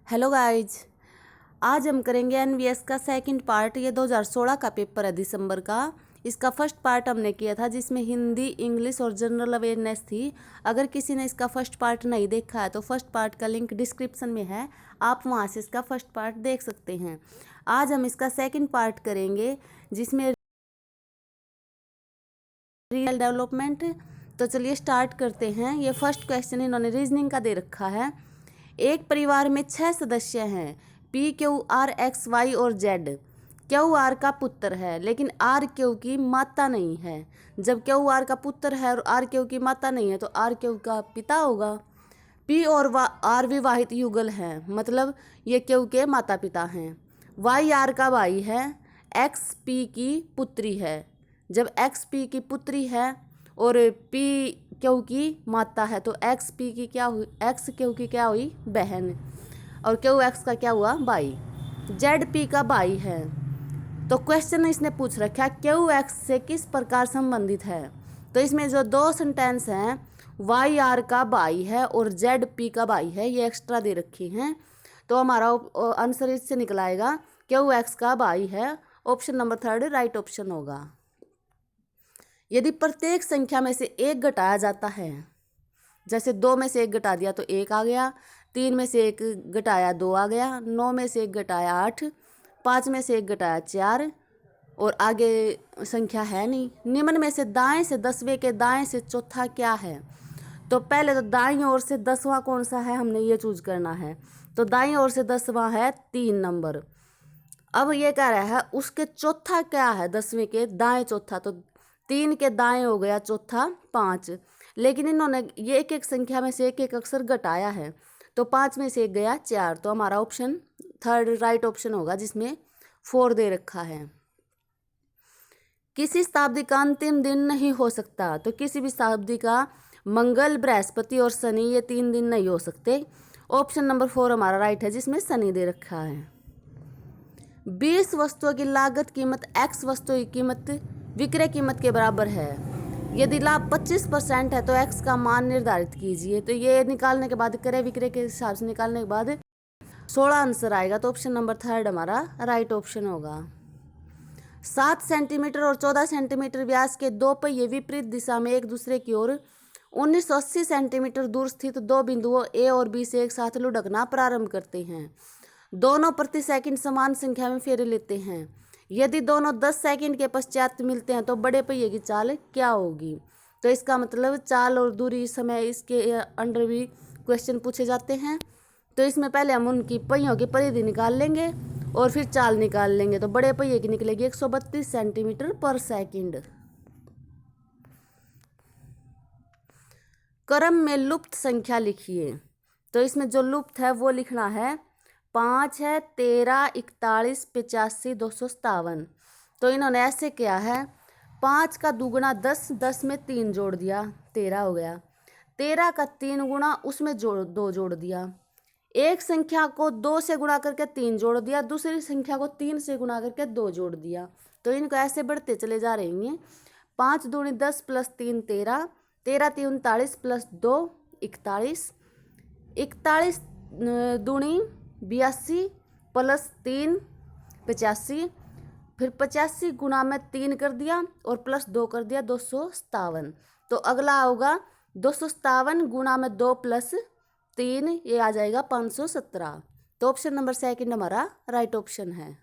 Hello guys, आज हम करेंगे एनवीएस का सेकंड पार्ट। ये 2016 का पेपर है, दिसंबर का। इसका फर्स्ट पार्ट हमने किया था जिसमें हिंदी, इंग्लिश और जनरल अवेयरनेस थी। अगर किसी ने इसका फर्स्ट पार्ट नहीं देखा है तो फर्स्ट पार्ट का लिंक डिस्क्रिप्शन में है, आप वहाँ से इसका फर्स्ट पार्ट देख सकते हैं। आज हम इसका सेकेंड पार्ट करेंगे जिसमें रियल डेवलपमेंट। तो चलिए स्टार्ट करते हैं। ये फर्स्ट क्वेश्चन इन्होंने रीजनिंग का दे रखा है। एक परिवार में 6 सदस्य हैं, P Q R X Y और जेड। क्यू आर का पुत्र है लेकिन आर क्यू की माता नहीं है। जब क्यू आर का पुत्र है और आर क्यू की माता नहीं है तो आर क्यू का पिता होगा। पी और आर विवाहित युगल हैं, मतलब ये क्यू के माता पिता हैं। वाई आर का भाई है, एक्स पी की पुत्री है। जब एक्स पी की पुत्री है और पी क्यू की माता है तो एक्स पी की क्या हुई, एक्स क्यू की क्या हुई, बहन। और क्यू एक्स का क्या हुआ, भाई। जेड पी का भाई है। तो क्वेश्चन इसने पूछ रखा क्यू एक्स से किस प्रकार संबंधित है। तो इसमें जो दो सेंटेंस हैं, वाई आर का भाई है और जेड पी का भाई है, ये एक्स्ट्रा दे रखी हैं। तो हमारा आंसर इससे निकलाएगा क्यू एक्स का भाई है। ऑप्शन नंबर 3 राइट ऑप्शन होगा। यदि प्रत्येक संख्या में से एक घटाया जाता है, जैसे 2 में से 1 घटा दिया तो 1 आ गया, 3 में से 1 घटाया 2 आ गया, 9 में से 1 घटाया 8, 5 में से 1 घटाया 4 और आगे संख्या है नहीं। निम्न में से दाएं से 10वें के दाएं से चौथा क्या है। तो पहले तो दाईं ओर से 10वां कौन सा है, हमने ये चूज करना है। तो दाईं ओर से 10वां है 3 नंबर। अब ये कह रहा है उसके चौथा क्या है, 10वें के दाएं चौथा। तो 3 के दाएं हो गया चौथा 5, लेकिन इन्होंने ये एक एक संख्या में से एक एक अक्षर घटाया है तो 5 में से 1 गया 4। तो हमारा ऑप्शन 3 राइट ऑप्शन होगा जिसमें 4 दे रखा है। किसी शताब्दी का अंतिम दिन नहीं हो सकता। तो किसी भी शताब्दी का मंगल, बृहस्पति और शनि, ये 3 दिन नहीं हो सकते। ऑप्शन नंबर 4 हमारा राइट है जिसमें शनि दे रखा है। 20 वस्तुओं की लागत कीमत x वस्तुओं की कीमत विक्रय कीमत के बराबर है। यदि लाभ 25% है तो x का मान निर्धारित कीजिए। तो ये निकालने के बाद क्रय विक्रय के हिसाब से निकालने के बाद 16 आंसर आएगा। तो ऑप्शन नंबर 3 हमारा राइट ऑप्शन होगा। 7 सेंटीमीटर और 14 सेंटीमीटर व्यास के 2 पहिए विपरीत दिशा में एक दूसरे की ओर 1980 सेंटीमीटर दूर स्थित 2 बिंदुओं ए और बी से एक साथ लुढ़कना प्रारंभ करते हैं। दोनों प्रति सेकंड समान संख्या में फेरे लेते हैं। यदि दोनों 10 सेकंड के पश्चात मिलते हैं तो बड़े पहिए की चाल क्या होगी। तो इसका मतलब चाल और दूरी, समय, इसके अंडर भी क्वेश्चन पूछे जाते हैं। तो इसमें पहले हम उनकी पहियों की परिधि निकाल लेंगे और फिर चाल निकाल लेंगे। तो बड़े पहिए की निकलेगी 132 सेंटीमीटर पर सेकंड। क्रम में लुप्त संख्या लिखिए। तो इसमें जो लुप्त है वो लिखना है 5 है, 13, 41, 85, 257। तो इन्होंने ऐसे किया है, 5 का दुगुना 10, 10 में 3 जोड़ दिया 13 हो गया। 13 का 3 गुना उसमें 2 जोड़ दिया। एक संख्या को 2 से गुणा करके 3 जोड़ दिया, दूसरी संख्या को 3 से गुणा करके 2 जोड़ दिया। तो इनको ऐसे बढ़ते चले जा रहे हैं। 5 दूनी 10 प्लस 3 13, 13 3 39 प्लस 2 41, 41 दूनी 82 प्लस 3 85, फिर 85 गुना में 3 कर दिया और प्लस 2 कर दिया 257। तो अगला होगा 257 गुना में 2 प्लस 3, ये आ जाएगा 517। तो ऑप्शन नंबर 2 हमारा राइट ऑप्शन है।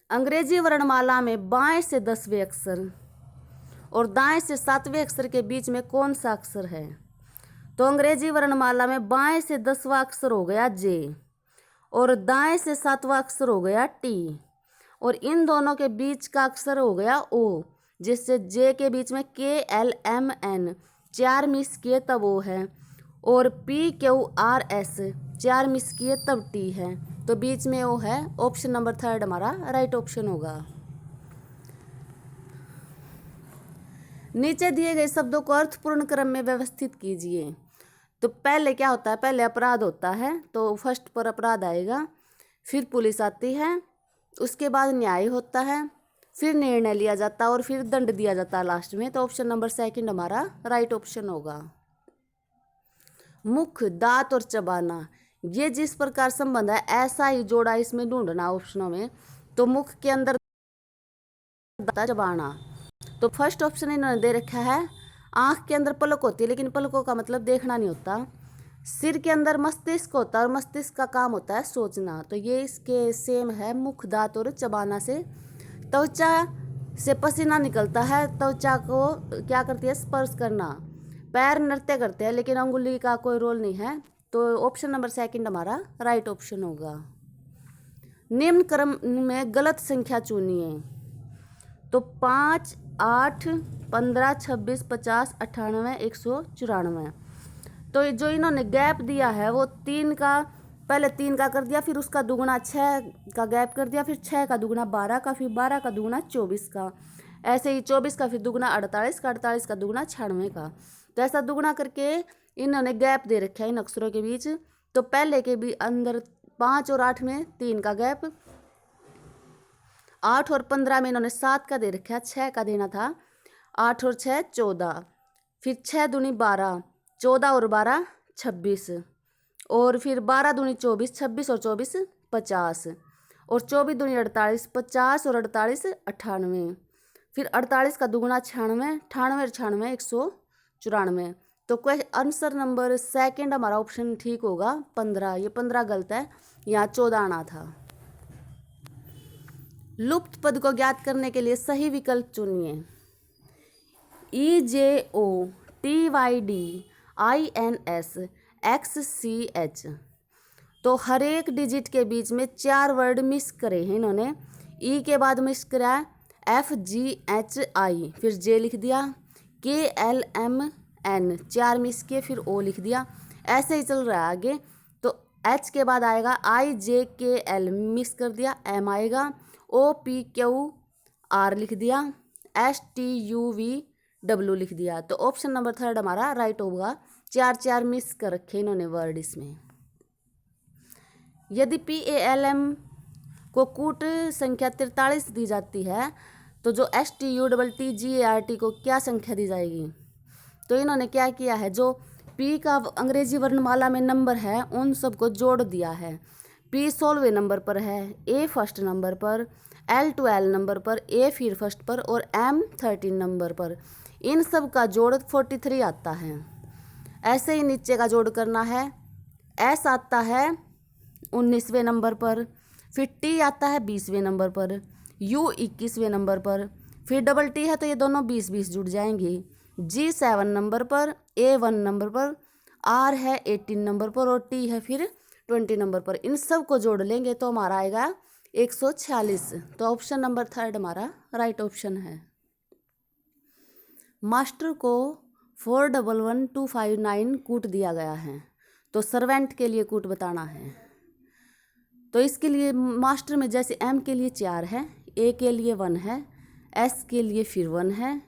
अंग्रेजी वर्णमाला में बाएं से 10वें अक्षर और दाएं से 7वें अक्षर के बीच में कौन सा अक्षर है। तो अंग्रेजी वर्णमाला में बाएं से 10वां अक्षर हो गया जे और दाएं से 7वां अक्षर हो गया टी और इन दोनों के बीच का अक्षर हो गया ओ, जिससे जे के बीच में के एल एम एन 4 मिस किए तब ओ है और P Q R S 4 miss किए तब टी है। तो बीच में ओ है। ऑप्शन नंबर 3 हमारा राइट ऑप्शन होगा। नीचे दिए गए शब्दों को अर्थपूर्ण क्रम में व्यवस्थित कीजिए। तो पहले क्या होता है, पहले अपराध होता है तो फर्स्ट पर अपराध आएगा, फिर पुलिस आती है, उसके बाद न्याय होता है, फिर निर्णय लिया जाता है और फिर दंड दिया जाता है लास्ट में। तो ऑप्शन नंबर 2 हमारा राइट ऑप्शन होगा। मुख, दांत और चबाना, ये जिस प्रकार संबंध है ऐसा ही जोड़ा इसमें ढूंढना ऑप्शनों में। तो मुख के अंदर चबाना, तो फर्स्ट ऑप्शन इन्होंने दे रखा है आंख के अंदर पलक होती है, लेकिन पलकों का मतलब देखना नहीं होता। सिर के अंदर मस्तिष्क होता है और मस्तिष्क का काम होता है सोचना, तो ये इसके सेम है। मुख, दांत और चबाना से त्वचा से पसीना निकलता है, त्वचा को क्या करती है, स्पर्श करना। पैर नृत्य करते हैं लेकिन अंगुली का कोई रोल नहीं है, तो ऑप्शन नंबर सेकंड हमारा राइट ऑप्शन होगा। निम्न क्रम में गलत संख्या चुनिए, तो 5, 8, 15, 26, 50, 98, 194। तो जो इन्होंने गैप दिया है वो 3 का, पहले 3 का कर दिया, फिर उसका दुगुना 6 का गैप कर दिया, फिर 6 का दुगुना 12 का, फिर 12 का दुगुना 24 का, ऐसे ही 24 का फिर दुगुना 48 का, 48 का दुगुना 96 का। तो ऐसा दुगुना करके इन्होंने गैप दे रखा है इन अक्षरों के बीच। तो पहले के भी अंदर 5 और 8 में 3 का गैप, 8 और 15 में इन्होंने 7 का दे रखा है, 6 का देना था, 8 और 6 14, फिर 6 दूनी 12, 14 और 12 26, और फिर 12 दूनी 24, 26 और 24 50, और 24 दूनी 48, 50 और 48 98, फिर 48 का दुगुना 96, 98 और 96 194। तो आंसर नंबर सेकंड हमारा ऑप्शन ठीक होगा 15। ये 15 गलत है, यहाँ 14 आना था। लुप्त पद को ज्ञात करने के लिए सही विकल्प चुनिए। EJOTYDINS XCH। तो हर एक डिजिट के बीच में 4 वर्ड मिस करे हैं इन्होंने। ई के बाद मिस करा FGHI, फिर J लिख दिया, KLMN 4 मिस किए, फिर O लिख दिया। ऐसे ही चल रहा है आगे। तो H के बाद आएगा IJKL, मिस कर दिया, M आएगा, OPQR लिख दिया, STUVW लिख दिया। तो ऑप्शन नंबर थर्ड हमारा राइट होगा। 4 मिस कर रखे इन्होंने वर्ड इसमें। यदि PALM को कूट संख्या 43 दी जाती है, तो जो STUTTGART को क्या संख्या दी जाएगी? तो इन्होंने क्या किया है, जो P का अंग्रेजी वर्णमाला में नंबर है उन सबको जोड़ दिया है। P 16वें नंबर पर है, A फर्स्ट नंबर पर, L 12 नंबर पर, A फिर फर्स्ट पर, और M 13 नंबर पर। इन सब का जोड़ 43 आता है। ऐसे ही नीचे का जोड़ करना है। S आता है 19वें नंबर पर, फिर T आता है 20वें नंबर पर, U 21वें नंबर पर, फिर डबल T है तो ये दोनों 20-20 जुड़ जाएंगे। G 7 नंबर पर, A 1 नंबर पर, R है 18 नंबर पर, और T है फिर 20 नंबर पर। इन सब को जोड़ लेंगे तो हमारा आएगा 146। तो ऑप्शन नंबर थर्ड हमारा राइट ऑप्शन है। मास्टर को 411259 कूट दिया गया है, तो सर्वेंट के लिए कूट बताना है। तो इसके लिए मास्टर में जैसे M के लिए 4 है, A के लिए 1 है, S के लिए फिर 1 है,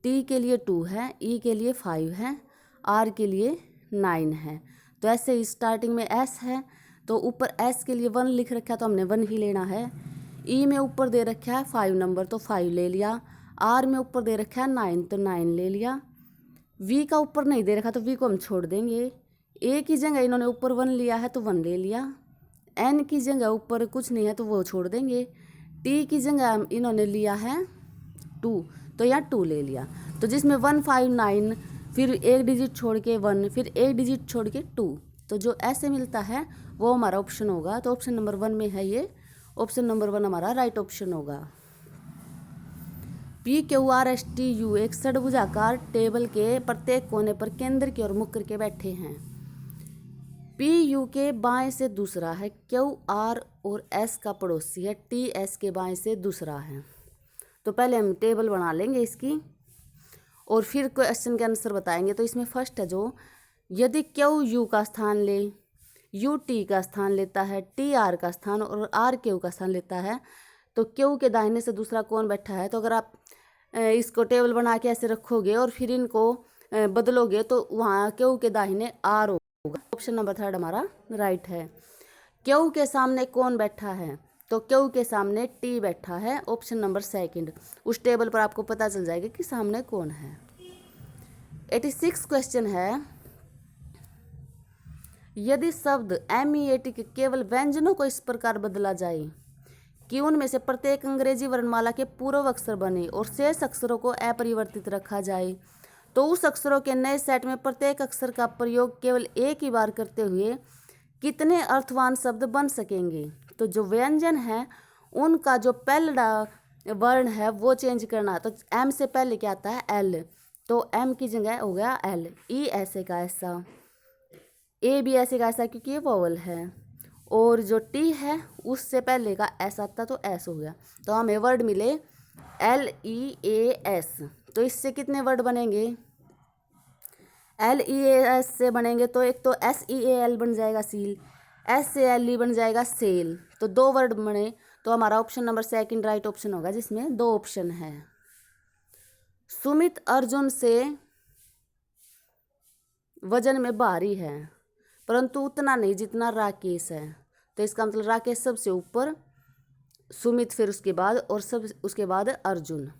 T के लिए 2 है, E के लिए 5 है, R के लिए 9 है। तो ऐसे ही स्टार्टिंग में S है तो ऊपर S के लिए 1 लिख रखा है तो हमने 1 ही लेना है। E में ऊपर दे रखा है 5 नंबर तो 5 ले लिया। R में ऊपर दे रखा है 9 तो 9 ले लिया। V का ऊपर नहीं दे रखा तो V को हम छोड़ देंगे। A की जगह इन्होंने ऊपर 1 लिया है तो 1 ले लिया। N की जगह ऊपर कुछ नहीं है तो वो छोड़ देंगे। T की जगह इन्होंने लिया है 2 तो यहाँ 2 ले लिया। तो जिसमें 1 5 9 फिर एक डिजिट छोड़ के 1 फिर एक डिजिट छोड़ के 2, तो जो ऐसे मिलता है वो हमारा ऑप्शन होगा। तो ऑप्शन नंबर 1 में है ये, ऑप्शन नंबर 1 हमारा राइट ऑप्शन होगा। PQRSTU एक षड्भुजाकार टेबल के प्रत्येक कोने पर केंद्र की ओर मुख करके बैठे हैं। PU के बाएं से दूसरा है, QR और S का पड़ोसी है, TS के बाएं से दूसरा है। तो पहले हम टेबल बना लेंगे इसकी और फिर क्वेश्चन के आंसर बताएंगे। तो इसमें फर्स्ट है जो, यदि QU का स्थान ले, UT का स्थान लेता है, TR का स्थान और RQ का स्थान लेता है, तो Q के दाहिने से दूसरा कौन बैठा है? तो अगर आप इसको टेबल बना के ऐसे रखोगे और फिर इनको बदलोगे तो वहाँ Q के दाहिने R होगा। ऑप्शन नंबर थर्ड हमारा राइट है। Q के सामने कौन बैठा है? तो Q के सामने T बैठा है, ऑप्शन नंबर सेकंड। उस टेबल पर आपको पता चल जाएगा कि सामने कौन है। 86 क्वेश्चन है, यदि शब्द MEAT के केवल व्यंजनों को इस प्रकार बदला जाए कि उनमें से प्रत्येक अंग्रेजी वर्णमाला के पूर्व अक्षर बने और शेष अक्षरों को अपरिवर्तित रखा जाए, तो उस अक्षरों के नए सेट में प्रत्येक अक्षर का प्रयोग केवल एक ही बार करते हुए कितने अर्थवान शब्द बन सकेंगे। तो जो व्यंजन है उनका जो पहला वर्ण है वो चेंज करना। तो M से पहले क्या आता है L, तो M की जगह हो गया L। E ऐसे का ऐसा, A भी ऐसे का ऐसा क्योंकि ये वोवल है, और जो T है उससे पहले का S आता तो S हो गया। तो हमें वर्ड मिले LEAS। तो इससे कितने वर्ड बनेंगे? LEAS से बनेंगे तो एक तो SEAL बन जाएगा सील, SALE बन जाएगा सेल। तो 2 वर्ड बने, तो हमारा option number second right option होगा, जिसमें 2 ऑप्शन है। सुमित अर्जुन से वजन में भारी है परंतु उतना नहीं जितना राकेश है। तो इसका मतलब राकेश सबसे ऊपर, सुमित फिर उसके बाद, और सब उसके बाद अर्जुन।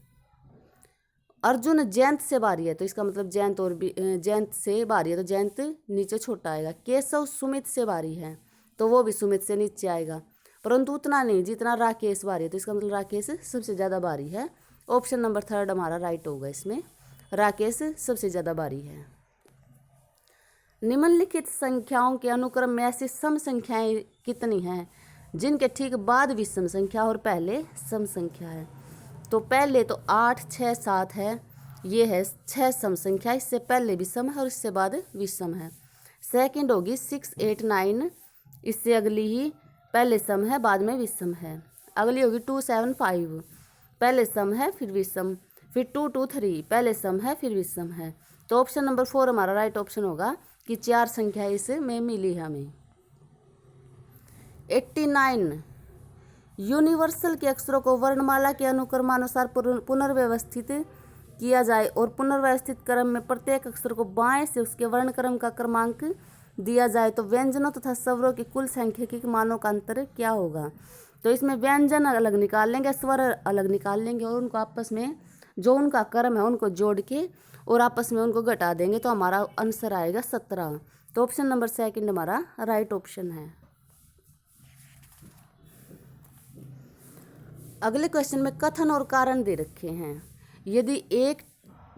अर्जुन जयंत से भारी है, तो इसका मतलब जयंत और भी जयंत से भारी है, तो जयंत नीचे छोटा आएगा। केशव सुमित से भारी है, तो वो भी सुमित से नीचे आएगा, परंतु उतना नहीं जितना राकेश भारी है, तो इसका मतलब राकेश सबसे ज़्यादा भारी है। ऑप्शन नंबर 3 हमारा राइट होगा, इसमें राकेश सबसे ज़्यादा भारी है। निम्नलिखित संख्याओं के अनुक्रम में ऐसी सम संख्याएं कितनी हैं जिनके ठीक बाद विषम संख्या और पहले सम संख्या है? तो पहले तो 8, 6, 7 है, ये है 6 सम संख्या, इससे पहले विषम है और इससे बाद विषम है। सेकंड होगी 6, 8, 9, इससे अगली ही पहले सम है बाद में विषम है। अगली होगी 2, 7, 5, पहले सम है फिर विषम। फिर 2, 2, 3, पहले सम है फिर विषम है। तो ऑप्शन नंबर 4 हमारा राइट ऑप्शन होगा कि 4 संख्या इसमें मिली हमें। 89 यूनिवर्सल के अक्षरों को वर्णमाला के अनुक्रमानुसार पुनर्व्यवस्थित किया जाए और पुनर्व्यवस्थित क्रम में प्रत्येक अक्षर को बाएं से उसके वर्णक्रम का क्रमांक दिया जाए तो व्यंजनों तथा स्वरों की कुल सांख्यिकी मानों का अंतर क्या होगा? तो इसमें व्यंजन अलग निकाल लेंगे, स्वर अलग निकाल लेंगे और उनको आपस में जो उनका क्रम है उनको जोड़ के और आपस में उनको घटा देंगे, तो हमारा आंसर आएगा 17। तो ऑप्शन नंबर सेकंड हमारा राइट ऑप्शन है। अगले क्वेश्चन में कथन और कारण दे रखे हैं। यदि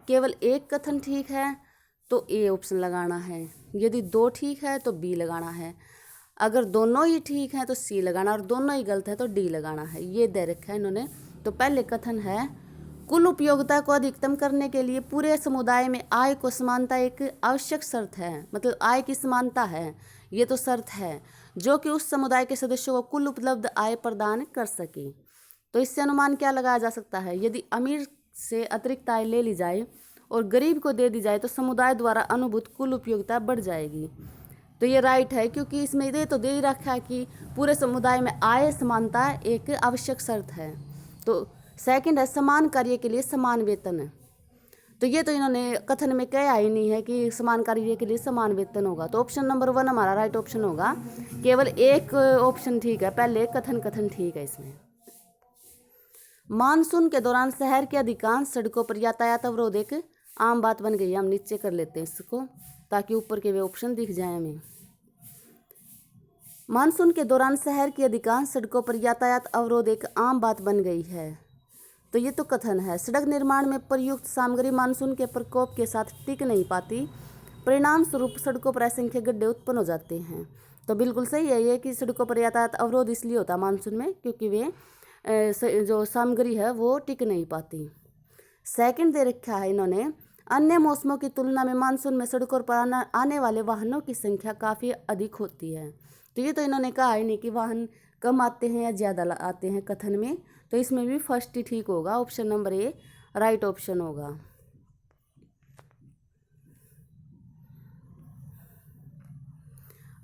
केवल एक कथन ठीक है तो ए ऑप्शन लगाना है, यदि 2 ठीक है तो बी लगाना है, अगर दोनों ही ठीक है तो सी लगाना, और दोनों ही गलत है तो डी लगाना है। ये दे रखा है इन्होंने। तो पहले कथन है, कुल उपयोगिता को अधिकतम करने के लिए पूरे समुदाय में आय को समानता एक आवश्यक शर्त है। मतलब आय की समानता है, ये तो शर्त है जो कि उस समुदाय के सदस्यों को कुल उपलब्ध आय प्रदान कर सके। तो इससे अनुमान क्या लगाया जा सकता है? यदि अमीर से अतिरिक्त आय ले ली जाए और गरीब को दे दी जाए तो समुदाय द्वारा अनुभूत कुल उपयोगिता बढ़ जाएगी। तो ये राइट है, क्योंकि इसमें ये तो दे ही रखा है कि पूरे समुदाय में आय समानता एक आवश्यक शर्त है। तो सेकंड है, समान कार्य के लिए समान वेतन। तो ये तो इन्होंने कथन में कहा ही नहीं है कि समान कार्य के लिए समान वेतन होगा। तो ऑप्शन नंबर 1 हमारा राइट ऑप्शन होगा। केवल एक ऑप्शन ठीक है, पहले कथन ठीक है इसमें। मानसून के दौरान शहर के अधिकांश सड़कों पर यातायात अवरोध एक आम बात बन गई है। हम नीचे कर लेते हैं इसको ताकि ऊपर के वे ऑप्शन दिख जाए हमें। मानसून के दौरान शहर की अधिकांश सड़कों पर यातायात अवरोध एक आम बात बन गई है। तो ये तो कथन है। सड़क निर्माण में प्रयुक्त सामग्री मानसून के प्रकोप के साथ टिक नहीं पाती, परिणाम स्वरूप सड़कों पर असंख्य गड्ढे उत्पन्न हो जाते हैं। तो बिल्कुल सही है ये कि सड़कों पर यातायात अवरोध इसलिए होता है मानसून में क्योंकि वे जो सामग्री है वो टिक नहीं पाती। सेकंड दे रखा है इन्होंने, अन्य मौसमों की तुलना में मानसून में सड़कों पर आने वाले वाहनों की संख्या काफ़ी अधिक होती है। तो ये तो इन्होंने कहा ही नहीं कि वाहन कम आते हैं या ज़्यादा आते हैं कथन में। तो इसमें भी फर्स्ट ही ठीक होगा, option number A right option होगा।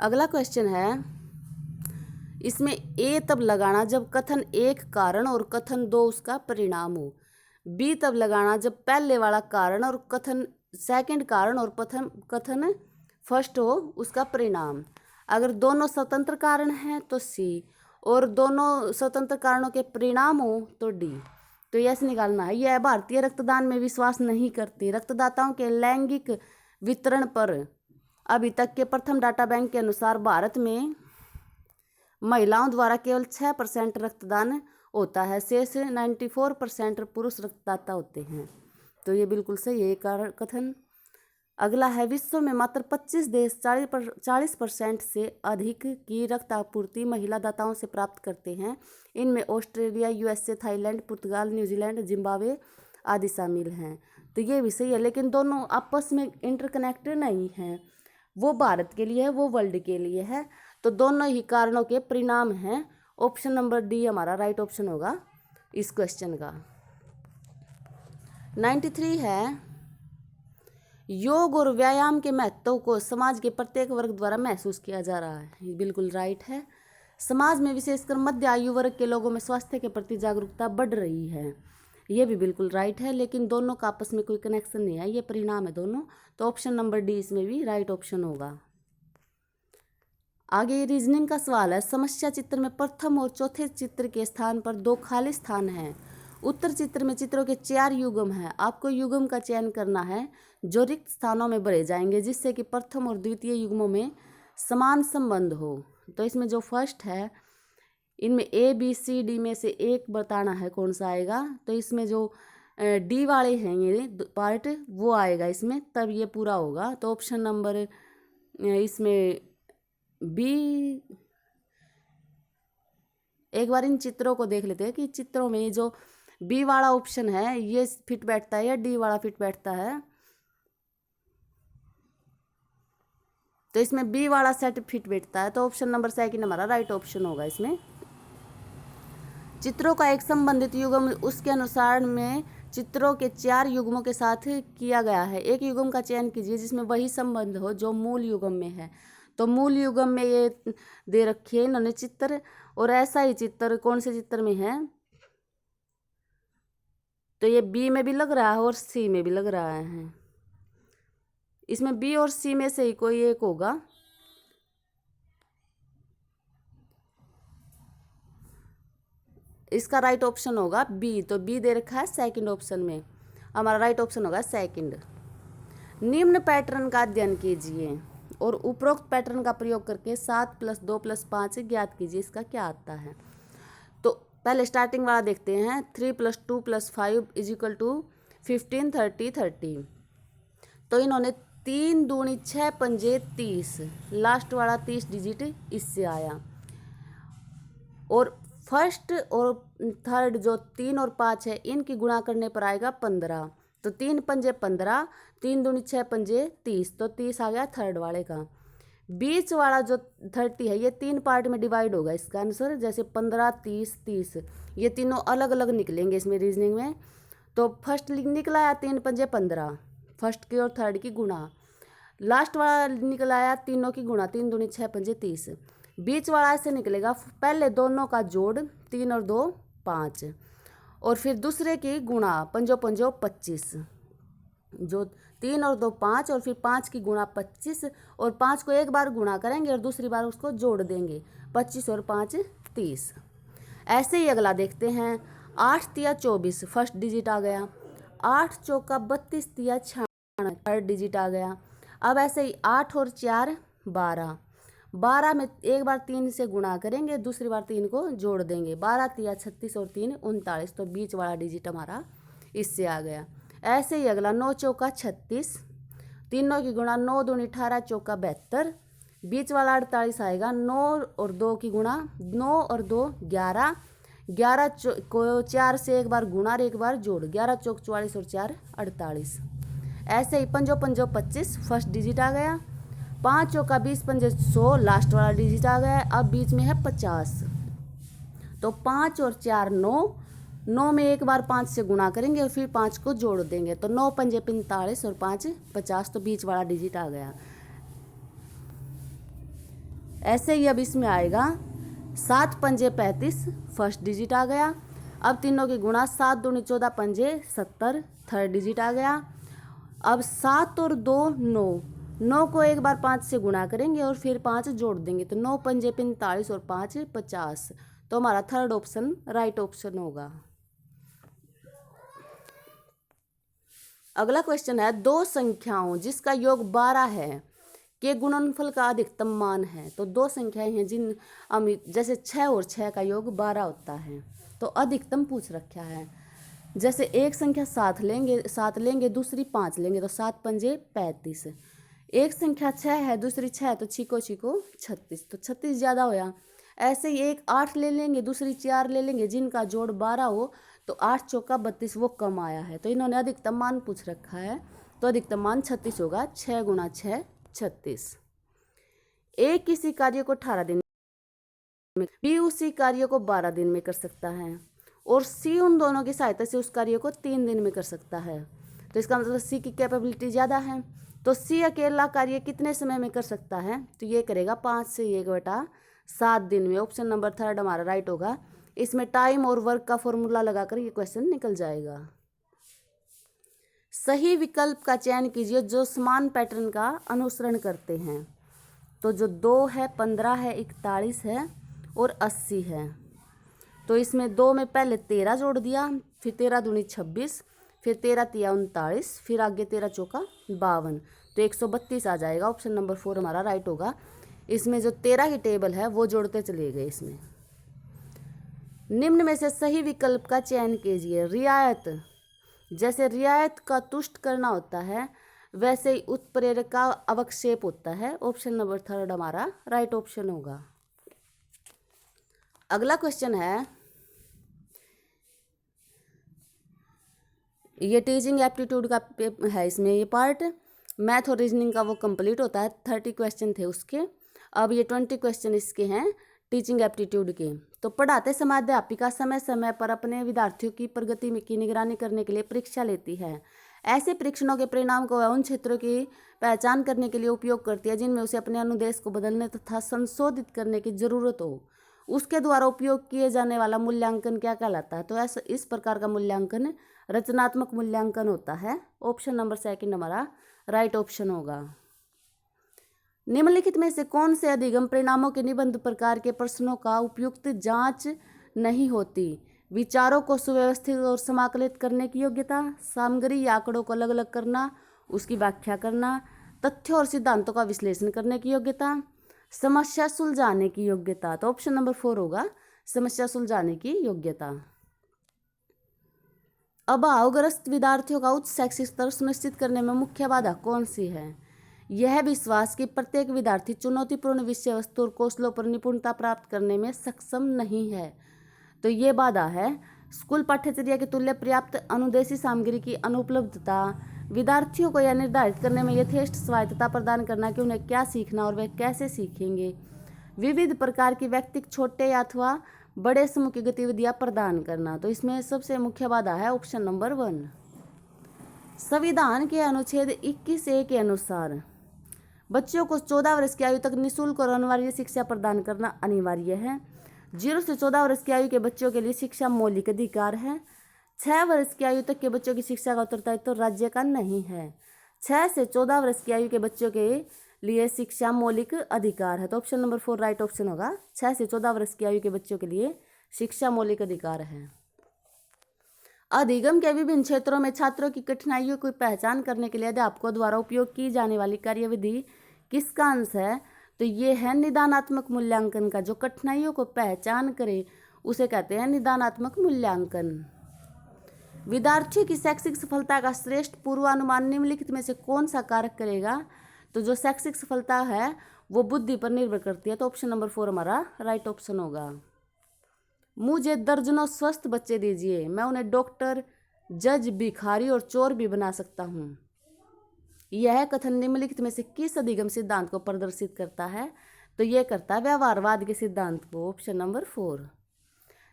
अगला क्वेश्चन है, इसमें ए तब लगाना जब कथन एक कारण और कथन 2 उसका परिणाम हो। बी तब लगाना जब पहले वाला कारण और कथन सेकंड कारण और कथन फर्स्ट हो उसका परिणाम। अगर दोनों स्वतंत्र कारण हैं तो सी, और दोनों स्वतंत्र कारणों के परिणाम हो तो डी। तो यह निकालना है। यह भारतीय रक्तदान में विश्वास नहीं करती, रक्तदाताओं के लैंगिक वितरण पर अभी तक के प्रथम डाटा बैंक के अनुसार भारत में महिलाओं द्वारा केवल 6% रक्तदान होता है, शेष 94% पुरुष रक्तदाता होते हैं। तो ये बिल्कुल सही है कथन। अगला है, विश्व में मात्र 25 देश 40% से अधिक की रक्त आपूर्ति महिला दाताओं से प्राप्त करते हैं। इनमें ऑस्ट्रेलिया, यूएसए, थाईलैंड, पुर्तगाल, न्यूजीलैंड, जिम्बाब्वे आदि शामिल हैं। तो ये भी सही है, लेकिन दोनों आपस में इंटरकनेक्टेड नहीं हैं। वो भारत के लिए है, वो वर्ल्ड के लिए है। तो दोनों ही कारणों के परिणाम हैं। ऑप्शन नंबर डी हमारा राइट ऑप्शन होगा इस क्वेश्चन का। 93 है, योग और व्यायाम के महत्व को समाज के प्रत्येक वर्ग द्वारा महसूस किया जा रहा है। ये बिल्कुल राइट है। समाज में विशेषकर मध्य आयु वर्ग के लोगों में स्वास्थ्य के प्रति जागरूकता बढ़ रही है। ये भी बिल्कुल राइट है, लेकिन दोनों का आपस में कोई कनेक्शन नहीं है, ये परिणाम है दोनों। तो ऑप्शन नंबर डी इसमें भी राइट ऑप्शन होगा। आगे रीजनिंग का सवाल है, समस्या चित्र में प्रथम और चौथे चित्र के स्थान पर 2 खाली स्थान हैं। उत्तर चित्र में चित्रों के 4 युग्म हैं। आपको युग्म का चयन करना है जो रिक्त स्थानों में भरे जाएंगे, जिससे कि प्रथम और द्वितीय युग्मों में समान संबंध हो। तो इसमें जो फर्स्ट है, इनमें ए बी सी डी में से एक बताना है कौन सा आएगा। तो इसमें जो डी वाले हैं ये पार्ट, वो आएगा इसमें, तब ये पूरा होगा। तो ऑप्शन नंबर इसमें बी। एक बार इन चित्रों को देख लेते हैं कि चित्रों में जो बी वाला ऑप्शन है ये फिट बैठता है या डी वाला फिट बैठता है। तो इसमें बी वाला सेट फिट बैठता है। तो ऑप्शन नंबर सेकंड हमारा राइट ऑप्शन होगा इसमें। चित्रों का एक संबंधित युग्म उसके अनुसार में चित्रों के 4 युग्मों के साथ किया गया है। एक युग्म का चयन कीजिए जिसमें वही संबंध हो जो मूल युग्म में है। तो मूल युग्म में ये दे रखी है इन्होंने चित्र, और ऐसा ही चित्र कौन से चित्र में है, तो ये बी में भी लग रहा है और सी में भी लग रहा है। इसमें बी और सी में से ही कोई एक होगा। इसका राइट ऑप्शन होगा बी। तो बी दे रखा है सेकंड ऑप्शन में, हमारा राइट ऑप्शन होगा सेकंड। निम्न पैटर्न का अध्ययन कीजिए और उपरोक्त पैटर्न का प्रयोग करके 7 + 2 + 5 ज्ञात कीजिए। इसका क्या आता है। तो पहले स्टार्टिंग वाला देखते हैं। 3 + 2 + 5 = 15 30 30। तो इन्होंने 3 दूनी 6 पंजे 30, लास्ट वाला 30 डिजिट इससे आया। और फर्स्ट और थर्ड जो 3 और 5 है इनकी गुणा करने पर आएगा 15। तो 3 पंजे 15, 3 दूनी 6 पंजे 30, तो 30 आ गया थर्ड वाले का। बीच वाला जो 30 है ये 3 पार्ट में डिवाइड होगा इसका आंसर, जैसे 15 30 30, ये तीनों अलग अलग निकलेंगे इसमें रीजनिंग में। तो फर्स्ट निकला आया 3 पंजे 15, फर्स्ट की और थर्ड की गुणा। लास्ट वाला निकला आया तीनों की गुणा, 3 दूनी 6 पंजे 30। बीच वाला ऐसे निकलेगा, पहले दोनों का जोड़ 3 और 2 5, और फिर दूसरे की गुणा, पंजो पंजो 25, जो 3 और 2 5, और फिर 5 की गुणा 25, और 5 को एक बार गुणा करेंगे और दूसरी बार उसको जोड़ देंगे, 25 और 5 30। ऐसे ही अगला देखते हैं। 8 तिया 24 फर्स्ट डिजिट आ गया, 8 चौका 32 तिया 96 थर्ड डिजिट आ गया। अब ऐसे ही 8 और 4 12, 12 में एक बार 3 से गुणा करेंगे, दूसरी बार 3 को जोड़ देंगे, 12 तिया 36 और 3 39। तो बीच वाला डिजिट हमारा इससे आ गया। ऐसे ही अगला 9 चौका 36, तीनों की गुणा 9 दूनी 18 चौका 72, बीच वाला 48 आएगा। 9 और 2 की गुणा, 9 और 2 11, 11 को 4 से एक बार गुणा और एक बार जोड़, 11 चौक 44 और 4 48। ऐसे ही पंजो पंजो 25 फर्स्ट डिजिट आ गया, 5 चौका 20 पंजे 100 लास्ट वाला डिजिट आ गया। अब बीच में है 50, तो 5 और 4 9, 9 में एक बार 5 से गुणा करेंगे और फिर 5 को जोड़ देंगे, तो 9 पंजे 45 और 5 50, तो बीच वाला डिजिट आ गया। ऐसे ही अब इसमें आएगा 7 पंजे 35 फर्स्ट डिजिट आ गया। अब तीनों की गुणा, 7 दूनी 14 पंजे 70 थर्ड डिजिट आ गया। अब 7 और 2 9, 9 को एक बार 5 से गुणा करेंगे और फिर 5 जोड़ देंगे, तो 9 पंजे 45 और 5 50, तो हमारा थर्ड ऑप्शन राइट ऑप्शन होगा। अगला क्वेश्चन है, 2 संख्याओं जिसका योग 12 है के गुणनफल का अधिकतम मान है। तो दो संख्याएं हैं जिन जैसे 6 और 6 का योग 12 होता है, तो अधिकतम पूछ रखा है। जैसे एक संख्या 7 लेंगे दूसरी 5 लेंगे तो 7 पंजे 35। एक संख्या 6 है दूसरी 6 तो छिको 36, तो 36 ज़्यादा होया। ऐसे ही एक 8 ले लेंगे दूसरी 4 ले लेंगे जिनका जोड़ 12 हो तो 8 चौका 32, वो कम आया है। तो इन्होंने अधिकतम मान पूछ रखा है, तो अधिकतम मान 36 होगा। 6 गुणा 6 36। ए किसी कार्य को 18 दिन में, बी उसी कार्य को 12 दिन में कर सकता है और सी उन दोनों की सहायता से उस कार्य को 3 दिन में कर सकता है। तो इसका मतलब सी की कैपेबिलिटी ज़्यादा है। तो सी अकेला कार्य कितने समय में कर सकता है, तो ये करेगा 5 से 1/7 दिन में। ऑप्शन नंबर 3 हमारा राइट होगा। इसमें टाइम और वर्क का फॉर्मूला लगाकर ये क्वेश्चन निकल जाएगा। सही विकल्प का चयन कीजिए जो समान पैटर्न का अनुसरण करते हैं। तो जो 2 है, 15 है, 41 है और 80 है। तो इसमें 2 में पहले 13 जोड़ दिया, फिर 13 दूनी 26, फिर 13 तिया 39, फिर आगे 13 चौका 52, तो 132 आ जाएगा। ऑप्शन नंबर 4 हमारा राइट होगा। इसमें जो 13 की टेबल है वो जोड़ते चले गए इसमें। निम्न में से सही विकल्प का चयन कीजिए। रियायत, जैसे रियायत का तुष्ट करना होता है वैसे ही उत्प्रेरक का अवक्षेप होता है। ऑप्शन नंबर 3 हमारा राइट ऑप्शन होगा। अगला क्वेश्चन है, ये टीचिंग एप्टीट्यूड का है। इसमें ये पार्ट मैथ और रीजनिंग का वो कंप्लीट होता है। 30 क्वेश्चन थे उसके, अब ये 20 क्वेश्चन इसके हैं टीचिंग एप्टीट्यूड के। तो पढ़ाते समय अध्यापिका समय समय पर अपने विद्यार्थियों की प्रगति की निगरानी करने के लिए परीक्षा लेती है। ऐसे परीक्षणों के परिणाम को वह उन क्षेत्रों की पहचान करने के लिए उपयोग करती है जिनमें उसे अपने अनुदेश को बदलने तथा संशोधित करने की जरूरत हो। उसके द्वारा उपयोग किए जाने वाला मूल्यांकन क्या कहलाता है, तो ऐसा इस प्रकार का मूल्यांकन रचनात्मक मूल्यांकन होता है। ऑप्शन नंबर 2 हमारा राइट ऑप्शन होगा। निम्नलिखित में से कौन से अधिगम परिणामों के निबंध प्रकार के प्रश्नों का उपयुक्त जांच नहीं होती? विचारों को सुव्यवस्थित और समाकलित करने की योग्यता, सामग्री या आंकड़ों को अलग अलग करना, उसकी व्याख्या करना, तथ्यों और सिद्धांतों का विश्लेषण करने की योग्यता, समस्या सुलझाने की योग्यता। तो ऑप्शन नंबर 4 होगा, समस्या सुलझाने की योग्यता। अभावग्रस्त विद्यार्थियों का उच्च शैक्षिक स्तर सुनिश्चित करने में मुख्य बाधा कौन सी है? यह विश्वास कि प्रत्येक विद्यार्थी चुनौतीपूर्ण विषय वस्तु और कौशलों पर निपुणता प्राप्त करने में सक्षम नहीं है। तो ये बाधा है स्कूल पाठ्यचर्या के तुल्य पर्याप्त अनुदेशी सामग्री की अनुपलब्धता, विद्यार्थियों को यह निर्धारित करने में यथेष्ट स्वायत्तता प्रदान करना कि उन्हें क्या सीखना और वे कैसे सीखेंगे, विविध प्रकार की व्यक्तिगत छोटे अथवा बड़े समूह की गतिविधियां प्रदान करना। तो इसमें सबसे मुख्य बाधा है ऑप्शन नंबर 1। संविधान के अनुच्छेद 21A के अनुसार बच्चों को 14 वर्ष की आयु तक निःशुल्क और अनिवार्य शिक्षा प्रदान करना अनिवार्य है। 0 से 14 वर्ष की आयु के बच्चों के लिए शिक्षा मौलिक अधिकार है। 6 वर्ष की आयु तक के बच्चों की शिक्षा का उत्तरदायित्व तो राज्य का नहीं है। 6 से 14 वर्ष की आयु के बच्चों के लिए शिक्षा मौलिक अधिकार है। तो ऑप्शन नंबर 4 राइट ऑप्शन होगा। 6 से 14 वर्ष की आयु के बच्चों के लिए शिक्षा मौलिक अधिकार है। अधिगम के विभिन्न क्षेत्रों में छात्रों की कठिनाइयों की पहचान करने के लिए अध्यापकों द्वारा उपयोग की जाने वाली कार्यविधि किसका अंश है? तो ये है निदानात्मक मूल्यांकन का। जो कठिनाइयों को पहचान करे उसे कहते हैं निदानात्मक मूल्यांकन। विद्यार्थियों की शैक्षिक सफलता का श्रेष्ठ पूर्वानुमान निम्नलिखित में से कौन सा कारक करेगा? तो जो शैक्षिक सफलता है वो बुद्धि पर निर्भर करती है। तो ऑप्शन नंबर 4 हमारा राइट ऑप्शन होगा। मुझे दर्जनों स्वस्थ बच्चे दीजिए, मैं उन्हें डॉक्टर, जज, भिखारी और चोर भी बना सकता हूँ। यह कथन निम्नलिखित में से किस अधिगम सिद्धांत को प्रदर्शित करता है? तो यह करता है व्यवहारवाद के सिद्धांत को। Option number 4।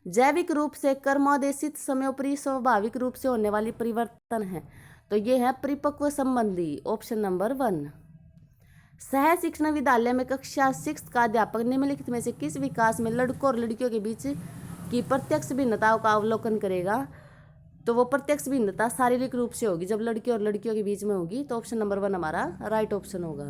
जैविक रूप से कर्मादेशित समयोपरि स्वाभाविक रूप से होने वाली परिवर्तन है। तो यह है परिपक्व संबंधी। Option number 1। सह शिक्षण विद्यालय में कक्षा 6 का अध्यापक निम्नलिखित में से किस विकास में लड़कों और लड़कियों के बीच की प्रत्यक्ष भिन्नताओं का अवलोकन करेगा? तो वो प्रत्यक्ष भिन्नता शारीरिक रूप से होगी जब लड़के और लड़कियों के बीच में होगी। तो ऑप्शन नंबर 1 हमारा राइट ऑप्शन होगा।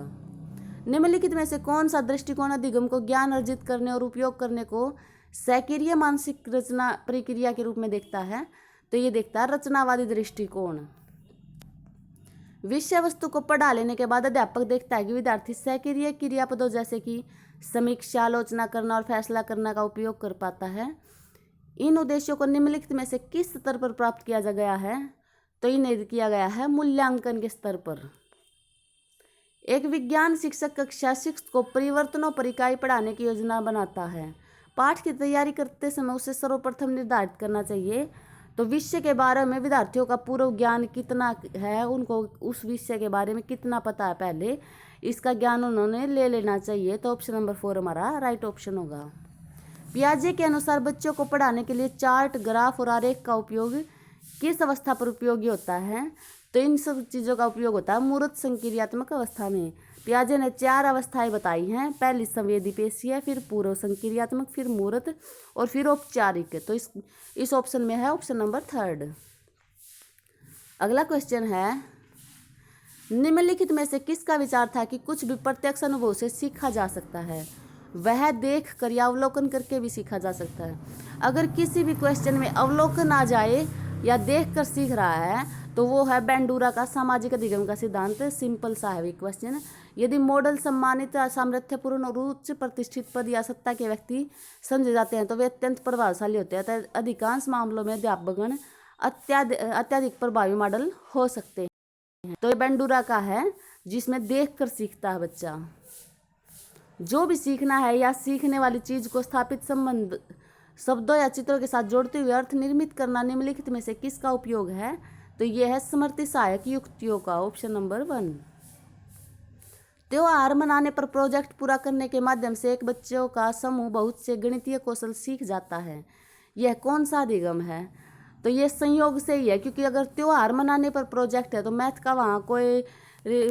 निम्नलिखित में से कौन सा दृष्टिकोण अधिगम को ज्ञान अर्जित करने और उपयोग करने को सैकड़ीय मानसिक रचना प्रक्रिया के रूप में देखता है? तो ये देखता है रचनावादी दृष्टिकोण। विषय वस्तु को पढ़ा लेने के बाद अध्यापक देखता है कि विद्यार्थी सक्रिय क्रियापदों जैसे कि समीक्षा, आलोचना करना और फैसला करना का उपयोग कर पाता है। इन उद्देश्यों को निम्नलिखित में से किस स्तर पर प्राप्त किया जा गया है? तो इन्हें किया गया है मूल्यांकन के स्तर पर। एक विज्ञान शिक्षक कक्षा 6 को परिवर्तनों पर इकाई पढ़ाने की योजना बनाता है। पाठ की तैयारी करते समय उसे सर्वप्रथम निर्धारित करना चाहिए तो विषय के बारे में विद्यार्थियों का पूर्व ज्ञान कितना है, उनको उस विषय के बारे में कितना पता है पहले, इसका ज्ञान उन्होंने ले लेना चाहिए। तो ऑप्शन नंबर 4 हमारा राइट ऑप्शन होगा। पियाजे के अनुसार बच्चों को पढ़ाने के लिए चार्ट, ग्राफ और आरेख का उपयोग किस अवस्था पर उपयोगी होता है? तो इन सब चीज़ों का उपयोग होता है मूर्त संक्रियात्मक अवस्था में। पियाजे ने 4 अवस्थाएं बताई हैं। पहली संवेदी पेशीय, फिर पूर्व संक्रियात्मक, फिर मूर्त और फिर औपचारिक। तो इस ऑप्शन में है ऑप्शन नंबर 3। अगला क्वेश्चन है, निम्नलिखित में से किसका विचार था कि कुछ भी प्रत्यक्ष अनुभव से सीखा जा सकता है? वह देख कर या अवलोकन करके भी सीखा जा सकता है। अगर किसी भी क्वेश्चन में अवलोकन आ जाए या देख कर सीख रहा है तो वो है बेंडूरा का सामाजिक अधिगम का सिद्धांत। सिंपल सा है क्वेश्चन। यदि मॉडल सम्मानित, सामर्थ्यपूर्ण और उच्च प्रतिष्ठित पद या सत्ता के व्यक्ति समझे जाते हैं तो वे अत्यंत प्रभावशाली होते हैं। तो अधिकांश मामलों में अध्यापकगण अत्यधिक प्रभावी मॉडल हो सकते हैं। तो ये बेंडूरा का है जिसमें देख कर सीखता है बच्चा। जो भी सीखना है या सीखने वाली चीज को स्थापित संबंध शब्दों या चित्रों के साथ जोड़ते हुए अर्थ निर्मित करना निम्नलिखित में से किसका उपयोग है? तो यह है स्मृति सहायक युक्तियों का। Option number 1। त्योहार मनाने पर प्रोजेक्ट पूरा करने के माध्यम से एक बच्चों का समूह बहुत से गणितीय कौशल सीख जाता है। यह कौन सा अधिगम है? तो ये संयोग से ही है, क्योंकि अगर त्योहार मनाने पर प्रोजेक्ट है तो मैथ का वहाँ कोई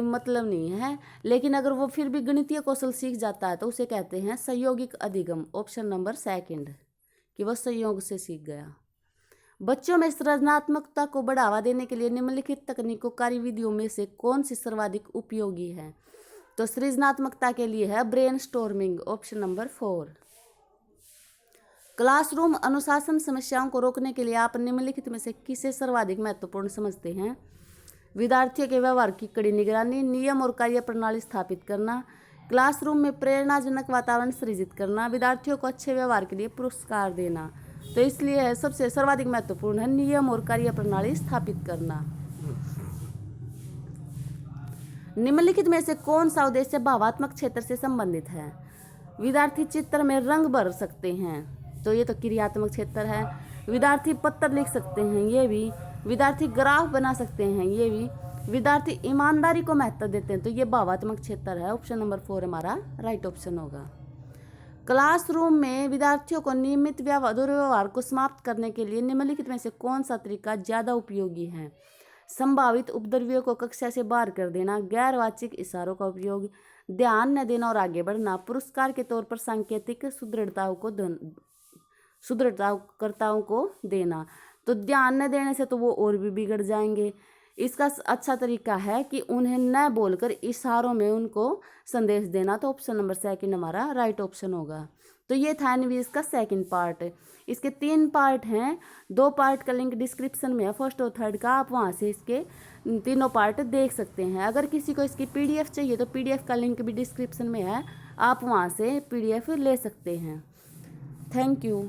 मतलब नहीं है, लेकिन अगर वो फिर भी गणितीय कौशल सीख जाता है तो उसे कहते हैं संयोगिक अधिगम। ऑप्शन नंबर 2 कि वह संयोग से सीख गया। बच्चों में सृजनात्मकता को बढ़ावा देने के लिए निम्नलिखित तकनीकों कार्यविधियों में से कौन सी सर्वाधिक उपयोगी है? तो सृजनात्मकता के लिए है ब्रेनस्टॉर्मिंग। Option number 4। क्लासरूम अनुशासन समस्याओं को रोकने के लिए आप निम्नलिखित में से किसे सर्वाधिक महत्वपूर्ण समझते हैं? विद्यार्थियों के व्यवहार की कड़ी निगरानी, नियम और कार्य प्रणाली स्थापित करना, क्लासरूम में प्रेरणाजनक वातावरण सृजित करना, विद्यार्थियों को अच्छे व्यवहार के लिए पुरस्कार देना। तो इसलिए सबसे सर्वाधिक महत्वपूर्ण है नियम और कार्य प्रणाली स्थापित करना। निम्नलिखित में से कौन सा उद्देश्य भावात्मक क्षेत्र से संबंधित है? विद्यार्थी चित्र में रंग भर सकते हैं, तो ये तो क्रियात्मक क्षेत्र है। विद्यार्थी पत्र लिख सकते हैं, ये भी। विद्यार्थी ग्राफ बना सकते हैं, ये भी। विद्यार्थी ईमानदारी को महत्व देते हैं, तो ये भावात्मक क्षेत्र है। ऑप्शन नंबर 4 हमारा राइट ऑप्शन होगा। क्लासरूम में विद्यार्थियों को नियमित दुर्व्यवहार को समाप्त करने के लिए निम्नलिखित में से कौन सा तरीका ज़्यादा उपयोगी है? संभावित उपद्रवियों को कक्षा से बाहर कर देना, गैरवाचिक इशारों का उपयोग, ध्यान न देना और आगे बढ़ना, पुरस्कार के तौर पर सांकेतिक सुदृढ़ताकर्ताओं को देना। तो ध्यान न देने से तो वो और भी बिगड़ जाएंगे। इसका अच्छा तरीका है कि उन्हें न बोलकर इशारों में उनको संदेश देना। तो ऑप्शन नंबर 2 हमारा राइट ऑप्शन होगा। तो ये था एनवीएस का 2nd पार्ट। इसके 3 पार्ट हैं, 2 पार्ट का लिंक डिस्क्रिप्शन में है, 1st और 3rd का। आप वहाँ से इसके तीनों पार्ट देख सकते हैं। अगर किसी को इसकी PDF चाहिए तो PDF का लिंक भी डिस्क्रिप्शन में है, आप वहाँ से PDF ले सकते हैं। Thank you.